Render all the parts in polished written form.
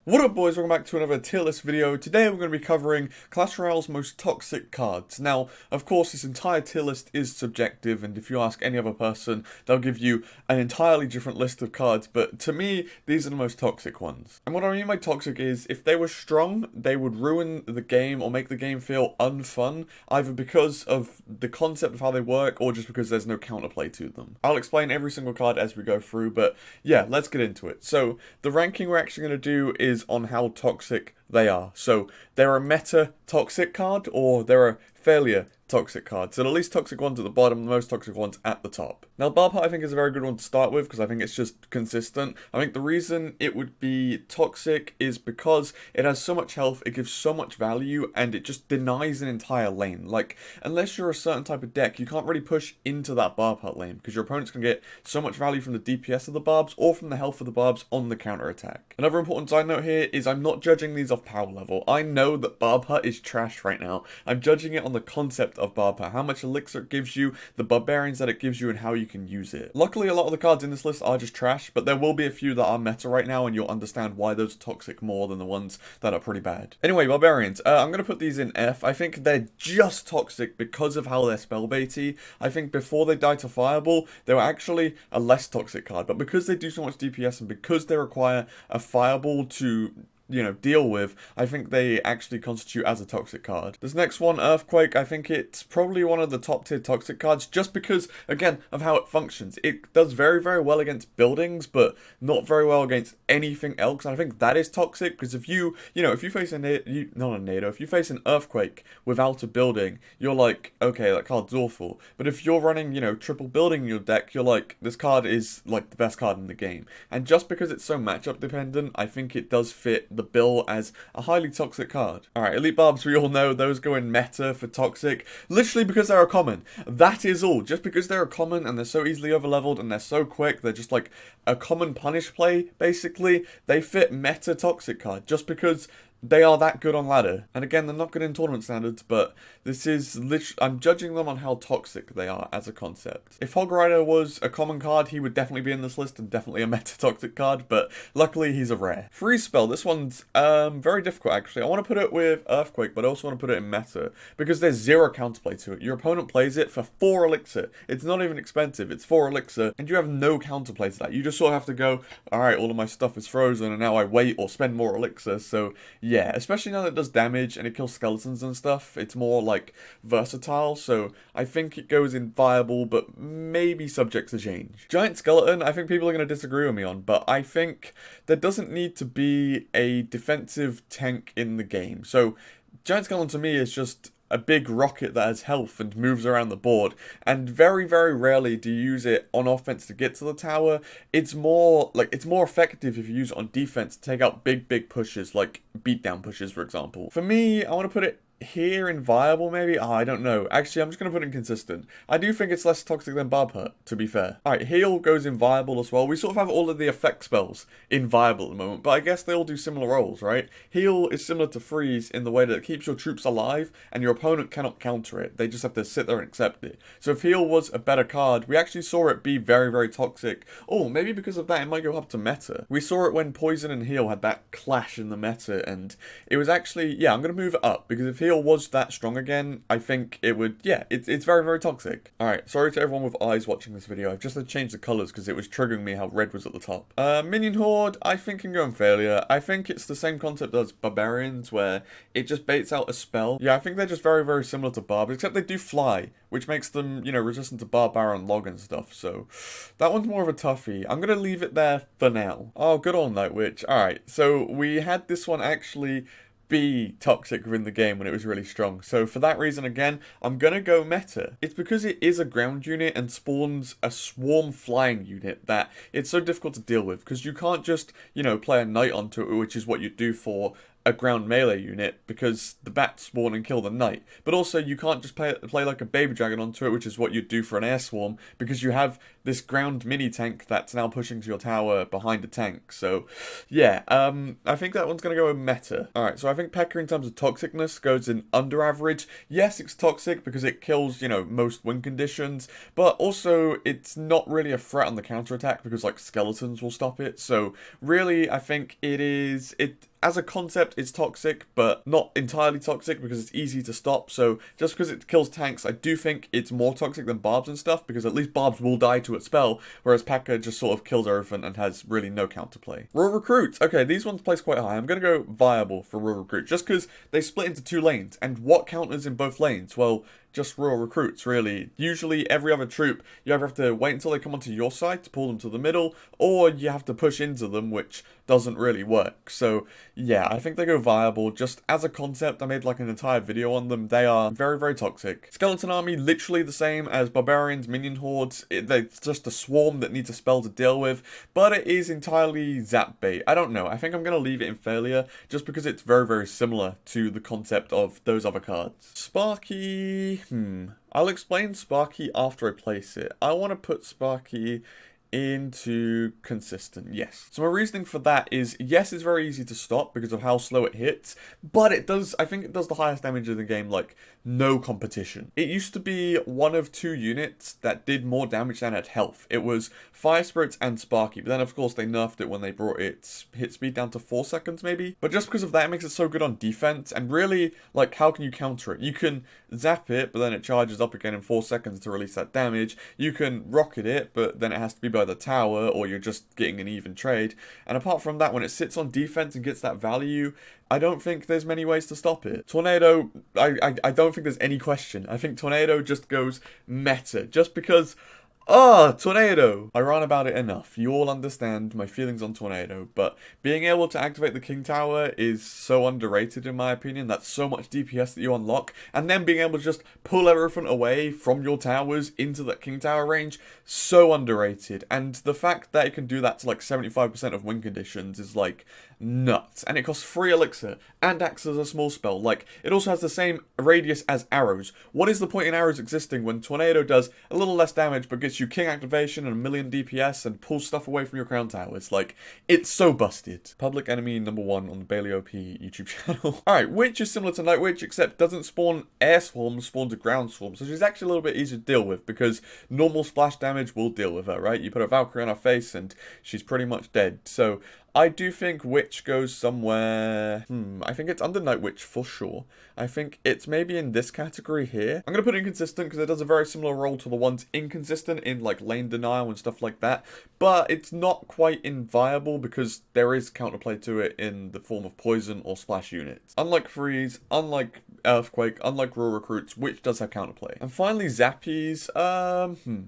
What up, boys? Welcome back to another tier list video. Today we're going to be covering Clash Royale's most toxic cards. Now, of course, this entire tier list is subjective, and if you ask any other person, they'll give you an entirely different list of cards, but to me, these are the most toxic ones. And what I mean by toxic is, if they were strong, they would ruin the game or make the game feel unfun, either because of the concept of how they work, or just because there's no counterplay to them. I'll explain every single card as we go through, but yeah, let's get into it. So, the ranking we're actually going to do is on how toxic they are. So they're a meta toxic card, or they're a failure toxic card. So the least toxic ones at the bottom, the most toxic ones at the top. Now, Barbhut I think is a very good one to start with because I think it's just consistent. I think the reason it would be toxic is because it has so much health, it gives so much value, and it just denies an entire lane. Like, unless you're a certain type of deck, you can't really push into that Barbhut lane because your opponents can get so much value from the DPS of the Barbs or from the health of the Barbs on the counter attack. Another important side note here is I'm not judging these off power level. I know that Barbhut is trash right now. I'm judging it on the concept of Barbhut, how much elixir it gives you, the barbarians that it gives you, and how you can use it. Luckily, a lot of the cards in this list are just trash, but there will be a few that are meta right now, and you'll understand why those are toxic more than the ones that are pretty bad. Anyway, barbarians, I'm going to put these in F. I think they're just toxic because of how they're spellbaity. I think before they died to Fireball, they were actually a less toxic card, but because they do so much DPS and because they require a Fireball to deal with, I think they actually constitute as a toxic card. This next one, Earthquake, I think it's probably one of the top tier toxic cards just because, again, of how it functions. It does very, very well against buildings, but not very well against anything else, and I think that is toxic because if you face if you face an Earthquake without a building, you're like, okay, that card's awful. But if you're running, triple building in your deck, you're like, this card is, like, the best card in the game. And just because it's so matchup dependent, I think it does fit the bill as a highly toxic card. Alright, Elite Barbs, we all know those go in meta for toxic, literally because they're a common. That is all. Just because they're a common and they're so easily overleveled and they're so quick, they're just like a common punish play, basically. They fit meta toxic card just because they are that good on ladder. And again, they're not good in tournament standards, but this is literally, I'm judging them on how toxic they are as a concept. If Hog Rider was a common card, he would definitely be in this list and definitely a meta toxic card, but luckily he's a rare. Freeze Spell, this one's very difficult actually. I want to put it with Earthquake, but I also want to put it in meta because there's zero counterplay to it. Your opponent plays it for 4 elixir. It's not even expensive, it's 4 elixir, and you have no counterplay to that. You just sort of have to go, alright, all of my stuff is frozen and now I wait or spend more elixir, so yeah, especially now that it does damage and it kills skeletons and stuff, it's more like versatile, so I think it goes in viable, but maybe subject to change. Giant Skeleton, I think people are going to disagree with me on, but I think there doesn't need to be a defensive tank in the game. So Giant Skeleton to me is just a big rocket that has health and moves around the board, and very, very rarely do you use it on offense to get to the tower. It's more effective if you use it on defense to take out big pushes, like beatdown pushes, for example. For me, I want to put it here in viable, maybe? I don't know. Actually, I'm just going to put it in consistent. I do think it's less toxic than Barbhut, to be fair. Alright, Heal goes in viable as well. We sort of have all of the effect spells in viable at the moment, but I guess they all do similar roles, right? Heal is similar to Freeze in the way that it keeps your troops alive, and your opponent cannot counter it. They just have to sit there and accept it. So if Heal was a better card, we actually saw it be very, very toxic. Oh, maybe because of that, it might go up to meta. We saw it when Poison and Heal had that clash in the meta, and it was actually, yeah, I'm going to move it up, because if Heal was that strong again, I think it would, yeah, it's very, very toxic. Alright, sorry to everyone with eyes watching this video. I've just had to change the colours because it was triggering me how red was at the top. Minion Horde, I think can go in failure. I think it's the same concept as Barbarians, where it just baits out a spell. Yeah, I think they're just very, very similar to Barb, except they do fly, which makes them, resistant to Barbara and Log and stuff, so that one's more of a toughie. I'm gonna leave it there for now. Oh, good old Night Witch. Alright, so we had this one actually be toxic within the game when it was really strong. So for that reason, again, I'm gonna go meta. It's because it is a ground unit and spawns a swarm flying unit that it's so difficult to deal with, because you can't just, play a knight onto it, which is what you do for a ground melee unit, because the bats spawn and kill the knight. But also, you can't just play like a baby dragon onto it, which is what you'd do for an air swarm, because you have this ground mini tank that's now pushing to your tower behind a tank. So, yeah, I think that one's going to go in meta. Alright, so I think Pecker in terms of toxicness goes in under average. Yes, it's toxic because it kills, you know, most win conditions, but also it's not really a threat on the counterattack because, like, skeletons will stop it. So, really, I think as a concept, it's toxic, but not entirely toxic because it's easy to stop. So just because it kills tanks, I do think it's more toxic than barbs and stuff, because at least barbs will die to its spell, whereas Pecker just sort of kills everything and has really no counterplay. Royal Recruits. Okay, these ones place quite high. I'm going to go viable for Royal Recruit, just because they split into 2 lanes. And what counters in both lanes? Well, just Royal Recruits, really. Usually every other troop, you either have to wait until they come onto your side to pull them to the middle, or you have to push into them, which doesn't really work. So yeah, I think they go viable. Just as a concept, I made like an entire video on them. They are very, very toxic. Skeleton Army, literally the same as Barbarians, Minion Hordes. They're just a swarm that needs a spell to deal with, but it is entirely zap bait. I don't know. I think I'm going to leave it in failure, just because it's very, very similar to the concept of those other cards. Sparky, I'll explain Sparky after I place it. I want to put Sparky into consistent, yes. So my reasoning for that is, yes, it's very easy to stop because of how slow it hits, but I think it does the highest damage in the game, like, no competition. It used to be one of 2 units that did more damage than had health. It was Fire Spirits and Sparky, but then of course they nerfed it when they brought its hit speed down to 4 seconds maybe. But just because of that, it makes it so good on defense, and really, like, how can you counter it? You can zap it, but then it charges up again in 4 seconds to release that damage. You can rocket it, but then it has to be by the tower, or you're just getting an even trade. And apart from that, when it sits on defense and gets that value, I don't think there's many ways to stop it. Tornado, I don't think there's any question. I think Tornado just goes meta, just because, Tornado! I ran about it enough. You all understand my feelings on Tornado, but being able to activate the King Tower is so underrated in my opinion. That's so much DPS that you unlock, and then being able to just pull everything away from your towers into that King Tower range, so underrated. And the fact that it can do that to like 75% of win conditions is like nuts. And it costs 3 elixir and acts as a small spell. Like, it also has the same radius as arrows. What is the point in arrows existing when Tornado does a little less damage but gets you King activation and 1,000,000 DPS and pulls stuff away from your crown towers? Like, it's so busted. Public enemy #1 on the Bailey OP YouTube channel. Alright, Witch is similar to Night Witch, except doesn't spawn air swarms, spawns a ground swarm. So she's actually a little bit easier to deal with, because normal splash damage will deal with her, right? You put a Valkyrie on her face and she's pretty much dead. So I do think Witch goes somewhere, I think it's under Night Witch for sure. I think it's maybe in this category here. I'm going to put Inconsistent because it does a very similar role to the ones Inconsistent in like lane denial and stuff like that. But it's not quite inviable because there is counterplay to it in the form of poison or splash units. Unlike Freeze, unlike Earthquake, unlike Royal Recruits, Witch does have counterplay. And finally, Zap Ease. I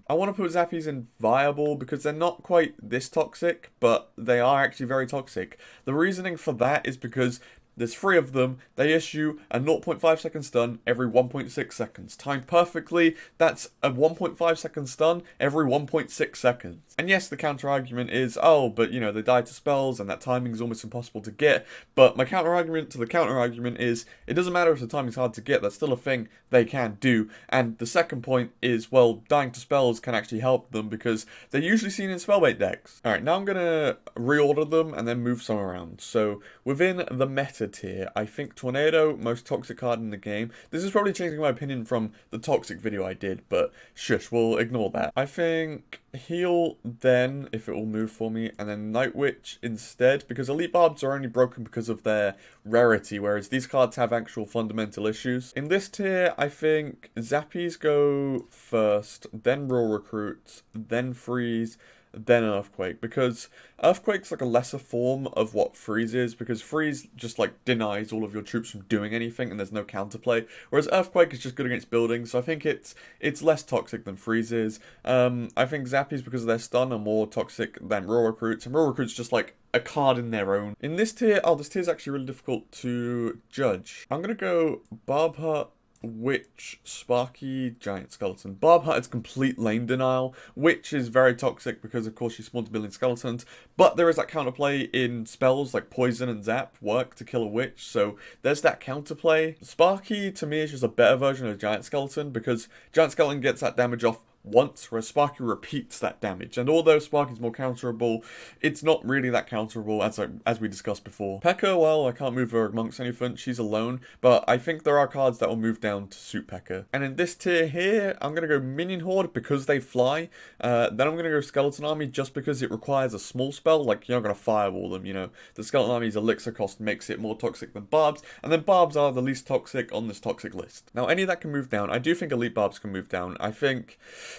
want to put Zap Ease in viable because they're not quite this toxic, but they are actually very toxic. The reasoning for that is because there's 3 of them. They issue a 0.5 second stun every 1.6 seconds. Timed perfectly, that's a 1.5 second stun every 1.6 seconds. And yes, the counter argument is, oh, but you know, they die to spells and that timing is almost impossible to get. But my counter argument to the counter argument is, it doesn't matter if the timing's hard to get, that's still a thing they can do. And the second point is, well, dying to spells can actually help them because they're usually seen in spellbait decks. Alright, now I'm gonna reorder them and then move some around. So within the meta tier, I think Tornado, most toxic card in the game. This is probably changing my opinion from the toxic video I did, but shush, we'll ignore that. I think Heal then, if it will move for me, and then Night Witch instead, because Elite Barbs are only broken because of their rarity, whereas these cards have actual fundamental issues. In this tier, I think Zappies go first, then Royal Recruits, then Freeze, then Earthquake, because Earthquake's like a lesser form of what Freeze is, because Freeze just like denies all of your troops from doing anything and there's no counterplay, whereas Earthquake is just good against buildings, so I think it's less toxic than Freeze is. I think Zappies, because of their stun, are more toxic than Royal Recruits, and Royal Recruits just like a card in their own. In this tier, this tier is actually really difficult to judge. I'm gonna go Barb Hut, Witch, Sparky, Giant Skeleton. Barb Hut is complete lane denial. Witch is very toxic because of course she spawns a billion skeletons, but there is that counterplay in spells like Poison and Zap work to kill a Witch, so there's that counterplay. Sparky to me is just a better version of Giant Skeleton because Giant Skeleton gets that damage off once, whereas Sparky repeats that damage. And although Sparky's more counterable, it's not really that counterable as we discussed before. Pecker, well, I can't move her amongst anything, she's alone, but I think there are cards that will move down to suit Pecker. And in this tier here, I'm going to go Minion Horde because they fly. Then I'm going to go Skeleton Army just because it requires a small spell, like you're not going to fireball them, you know. The Skeleton Army's elixir cost makes it more toxic than Barbs, and then Barbs are the least toxic on this toxic list. Now, any that can move down, I do think Elite Barbs can move down. I think,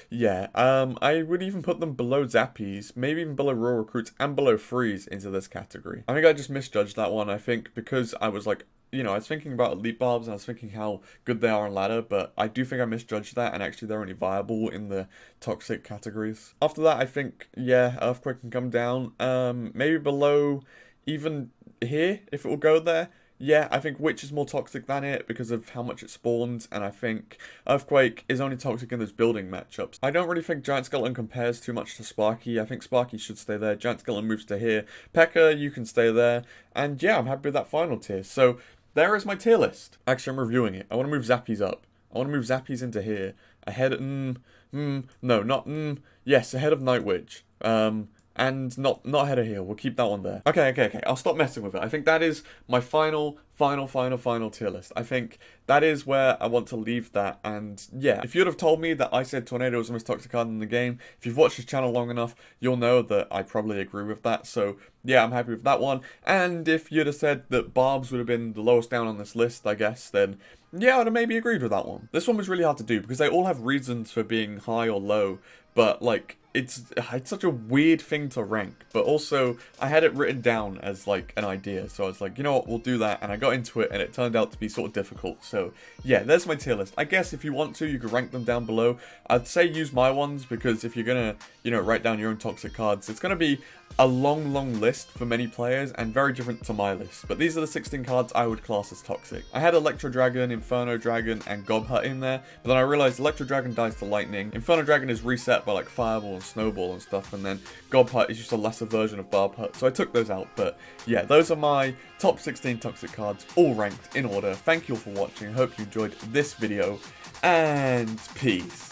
yeah, I would even put them below Zap Ease, maybe even below Royal Recruits and below Freeze into this category. I think I just misjudged that one, I think, because I was like, you know, I was thinking about Elite Barbs and I was thinking how good they are on ladder, but I do think I misjudged that, and actually they're only viable in the toxic categories. After that, I think, yeah, Earthquake can come down, maybe below even here, if it will go there. Yeah, I think Witch is more toxic than it because of how much it spawns, and I think Earthquake is only toxic in those building matchups. I don't really think Giant Skeleton compares too much to Sparky. I think Sparky should stay there. Giant Skeleton moves to here. Pecker, you can stay there. And yeah, I'm happy with that final tier. So there is my tier list. Actually, I'm reviewing it. I want to move Zap Ease up. I want to move Zap Ease into here. Ahead, yes, ahead of Night Witch. And not ahead of here. We'll keep that one there. Okay. I'll stop messing with it. I think that is my final tier list. I think that is where I want to leave that. And yeah, if you'd have told me that I said Tornado was the most toxic card in the game, if you've watched this channel long enough, you'll know that I probably agree with that. So yeah, I'm happy with that one. And if you'd have said that Barbs would have been the lowest down on this list, I guess, then yeah, I'd have maybe agreed with that one. This one was really hard to do because they all have reasons for being high or low, but like, it's such a weird thing to rank, but also I had it written down as like an idea, so I was like, you know what, we'll do that, and I got into it and it turned out to be sort of difficult. So yeah, there's my tier list. I guess if you want to, you could rank them down below. I'd say use my ones, because if you're gonna, you know, write down your own toxic cards, it's gonna be a long list for many players and very different to my list, but these are the 16 cards I would class as toxic. I had Electro Dragon, Inferno Dragon, and Gob Hut in there, but then I realized Electro Dragon dies to lightning, Inferno Dragon is reset by like Fireball and Snowball and stuff, and then Gob Hut is just a lesser version of Barb Hut, so I took those out. But yeah, those are my top 16 toxic cards, all ranked in order. Thank you all for watching, I hope you enjoyed this video, and peace.